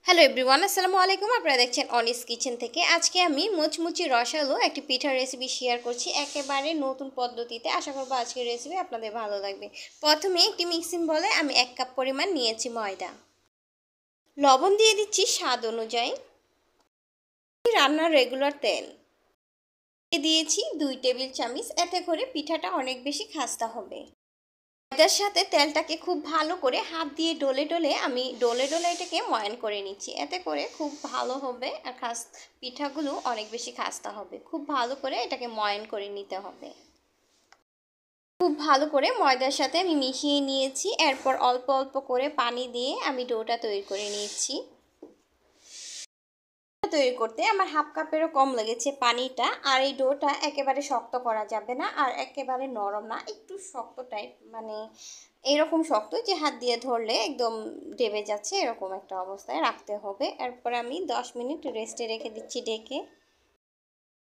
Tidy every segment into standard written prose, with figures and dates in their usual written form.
Hello everyone, আসসালামু আলাইকুম। আপনারা দেখছেন অনিস কিচেন থেকে। আজকে আমি মুচমুচি রসালো একটি পিঠার রেসিপি শেয়ার করছি একেবারে নতুন পদ্ধতিতে। আশা করব আজকের রেসিপি আপনাদের ভালো লাগবে। প্রথমে একটি মিক্সিং বলে আমি 1 কাপ পরিমাণ নিয়েছি ময়দা। লবণ দিয়ে দিচ্ছি স্বাদ অনুযায়ী। রান্নার রেগুলার তেল দিয়েছি 2 টেবিল চামচ। এতে করে পিঠাটা অনেক বেশি খাস্তা হবে। ময়দার সাথে তেলটাকে খুব ভালো করে হাত দিয়ে ডলে ডলে আমি এটাকে ময়ান করে নিচ্ছি। এতে করে খুব ভালো হবে আর পিঠাগুলো অনেক বেশি খাস্তা হবে। খুব ভালো করে এটাকে ময়ান করে নিতে হবে। খুব ভালো করে ময়দার সাথে আমি মিশিয়ে নিয়েছি। এরপর অল্প অল্প করে পানি দিয়ে আমি ডোটা তৈরি করে নিয়েছি। তৈরি করতে আমার 1/2 কাপেরও কম লেগেছে পানিটা। আর এই ডোটা একেবারে শক্ত করা যাবে না, আর একেবারে নরম না, একটু শক্ত টাইপ, মানে এরকম শক্ত যে হাত দিয়ে ধরলে একদম ডেবে যাচ্ছে, এরকম একটা অবস্থায় রাখতে হবে। এরপর আমি 10 মিনিট রেস্টে রেখে দিচ্ছি ঢেকে।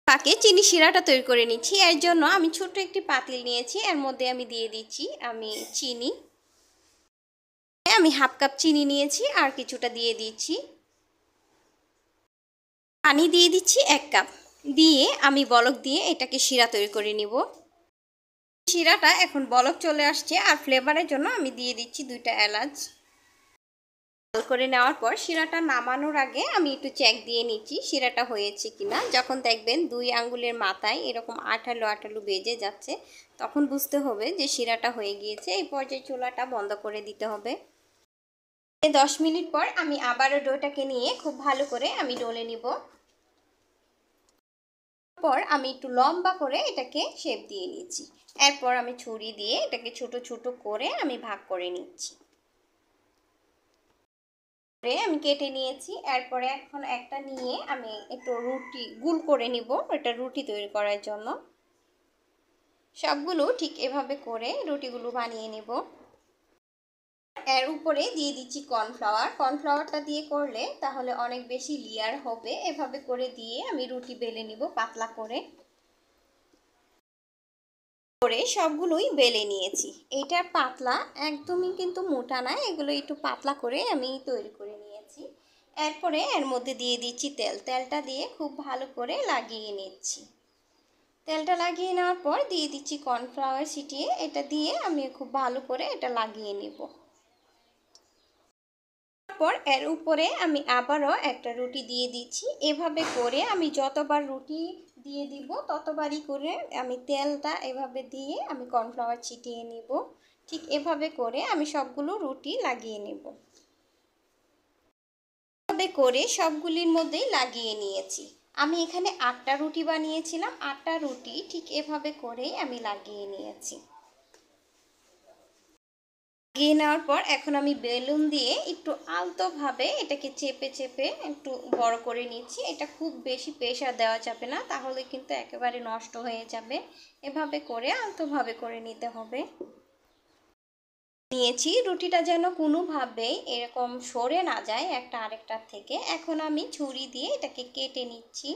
পাকে চিনি শিরাটা তৈরি করে নিচ্ছি। এর জন্য আমি ছোট্ট একটি পাতিল নিয়েছি, এর মধ্যে আমি দিয়ে দিচ্ছি চিনি। আমি 1/2 কাপ চিনি নিয়েছি, আর কিছুটা দিয়ে দিচ্ছি। পানি দিয়ে দিচ্ছি 1 কাপ। দিয়ে আমি বলক দিয়ে এটাকে শিরা তৈরি করে নিব। শিরাটা এখন বলক চলে আসছে, আর ফ্লেভারের জন্য আমি দিয়ে দিচ্ছি 2টা এলাচ। জাল করে নেওয়ার পর শিরাটা নামানোর আগে আমি একটু চেক দিয়ে নিচ্ছি শিরাটা হয়েছে কিনা। যখন দেখবেন 2 আঙ্গুলের মাথায় এরকম আঠালো আঠালো বেজে যাচ্ছে, তখন বুঝতে হবে যে শিরাটা হয়ে গিয়েছে। এই পর্যায়ে চুলাটা বন্ধ করে দিতে হবে। 10 মিনিট পর আমি আবারও ডোটাকে নিয়ে খুব ভালো করে আমি ডলে নিব। পর আমি একটু লম্বা করে এটাকে শেপ দিয়ে নিচ্ছি। এরপর আমি ছুরি দিয়ে এটাকে ছোট ছোট করে আমি ভাগ করে নিচ্ছি। আমি কেটে নিয়েছি। এরপরে এখন একটা নিয়ে আমি একটু রুটি গোল করে নিব, এটা রুটি তৈরি করার জন্য। সবগুলো ঠিক এভাবে করে রুটিগুলো বানিয়ে নেব। এর উপরে দিয়ে দিচ্ছি কর্নফ্লাওয়ার। কর্নফ্লাওয়ারটা দিয়ে করলে তাহলে অনেক বেশি লেয়ার হবে। এভাবে করে দিয়ে আমি রুটি বেলে নিব পাতলা করে। সবগুলোই বেলে নিয়েছি। এইটার পাতলা, একদমই কিন্তু মোটা না, এগুলো একটু পাতলা করে আমি তৈরি করে নিয়েছি। এরপরে এর মধ্যে দিয়ে দিচ্ছি তেল। তেলটা দিয়ে খুব ভালো করে লাগিয়ে নিচ্ছি। তেলটা লাগিয়ে নেওয়ার পর দিয়ে দিচ্ছি কর্নফ্লাওয়ার ছিটিয়ে। এটা দিয়ে আমি খুব ভালো করে এটা লাগিয়ে নিব। তারপর এর উপরে আমি আবারও একটা রুটি দিয়ে দিচ্ছি। এভাবে করে আমি যতবার রুটি দিয়ে দিব ততবারই করে আমি তেলটা এভাবে দিয়ে আমি কর্নফ্লাওয়ার ছিটিয়ে নিব। ঠিক এভাবে করে আমি সবগুলো রুটি লাগিয়ে নেব। এভাবে করে সবগুলির মধ্যেই লাগিয়ে নিয়েছি। আমি এখানে 8টা রুটি বানিয়েছিলাম। 8টা রুটি ঠিক এভাবে করেই আমি লাগিয়ে নিয়েছি। লাগিয়ে নেওয়ার পর এখন আমি বেলুন দিয়ে একটু আলতোভাবে এটাকে চেপে চেপে একটু বড় করে নিচ্ছি। এটা খুব বেশি প্রেসার দেওয়া যাবে না, তাহলে কিন্তু একেবারে নষ্ট হয়ে যাবে। এভাবে করে আলতোভাবে করে নিতে হবে। নিয়েছি রুটিটা যেন কোনোভাবেই এরকম সরে না যায় একটা আরেকটার থেকে। এখন আমি ছুরি দিয়ে এটাকে কেটে নিচ্ছি।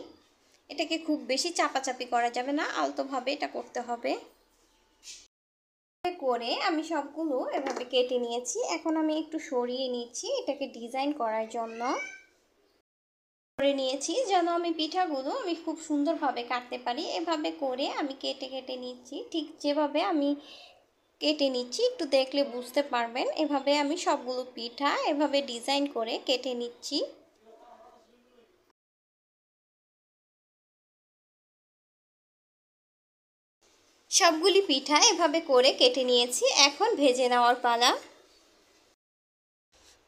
এটাকে খুব বেশি চাপাচাপি করা যাবে না, আলতোভাবে এটা করতে হবে। করে আমি সবগুলো এভাবে কেটে নিয়েছি। এখন আমি একটু সরিয়ে নিচ্ছি এটাকে ডিজাইন করার জন্য। করে নিয়েছি যেন আমি পিঠাগুলো আমি খুব সুন্দরভাবে কাটতে পারি। এভাবে করে আমি কেটে কেটে নিচ্ছি। ঠিক যেভাবে আমি কেটে নিচ্ছি একটু দেখলে বুঝতে পারবেন। এভাবে আমি সবগুলো পিঠা এভাবে ডিজাইন করে কেটে নিচ্ছি। সবগুলি পিঠা এভাবে করে কেটে নিয়েছি। এখন ভেজে নেওয়ার পালা।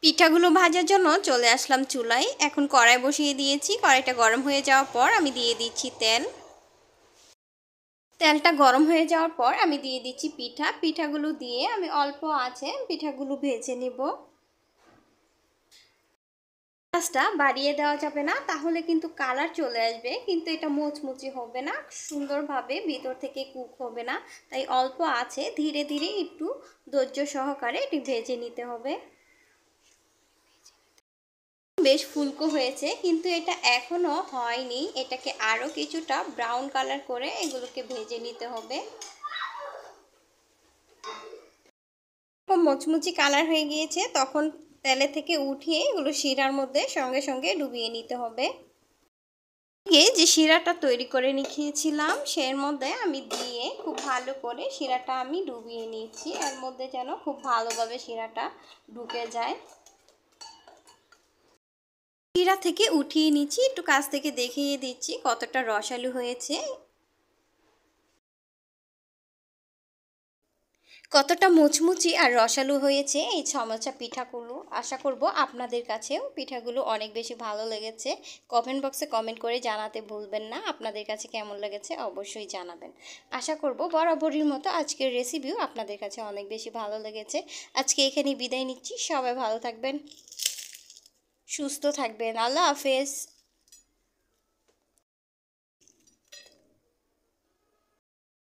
পিঠাগুলো ভাজার জন্য চলে আসলাম চুলায়। এখন কড়াই বসিয়ে দিয়েছি। কড়াইটা গরম হয়ে যাওয়ার পর আমি দিয়ে দিচ্ছি তেল। তেলটা গরম হয়ে যাওয়ার পর আমি দিয়ে দিচ্ছি পিঠাগুলো দিয়ে আমি অল্প আছে পিঠাগুলো ভেজে নেব। আঁচটা বাড়িয়ে দেওয়া যাবে না, তাহলে কিন্তু কালার চলে আসবে, কিন্তু এটা মুচমুচে হবে না, সুন্দরভাবে ভিতর থেকে কুক হবে না। তাই অল্প আছে ধীরে ধীরে একটু ধৈর্য সহকারে এটি ভেজে নিতে হবে। বেশ ফুলকো হয়েছে, কিন্তু এটা এখনো হয়নি। এটাকে আরো কিছুটা ব্রাউন কালার করে এগুলোকে ভেজে নিতে হবে। মুচমুচি কালার হয়ে গিয়েছে, তখন তেলে থেকে উঠিয়ে এগুলো শিরার মধ্যে সঙ্গে সঙ্গে ডুবিয়ে নিতে হবে। যে শিরাটা তৈরি করে নিয়েছিলাম সের মধ্যে আমি দিয়ে খুব ভালো করে শিরাটা আমি ডুবিয়ে নিচ্ছি। এর মধ্যে যেন খুব ভালোভাবে শিরাটা ঢুকে যায়। শিরা থেকে উঠিয়ে নিচ্ছি, একটু কাছ থেকে দেখিয়ে দিচ্ছি কতটা রসালো হয়েছে, কতটা মুচমুচি আর রসালো হয়েছে এই সমোসা পিঠাগুলো। আশা করব আপনাদের কাছেও পিঠাগুলো অনেক বেশি ভালো লেগেছে। কমেন্ট বক্সে কমেন্ট করে জানাতে ভুলবেন না আপনাদের কাছে কেমন লেগেছে, অবশ্যই জানাবেন। আশা করব বরাবরের মতো আজকের রেসিপিও আপনাদের কাছে অনেক বেশি ভালো লেগেছে। আজকে এখানেই বিদায় নিচ্ছি। সবাই ভালো থাকবেন, সুস্থ থাকবেন। আল্লাহ হাফেজ।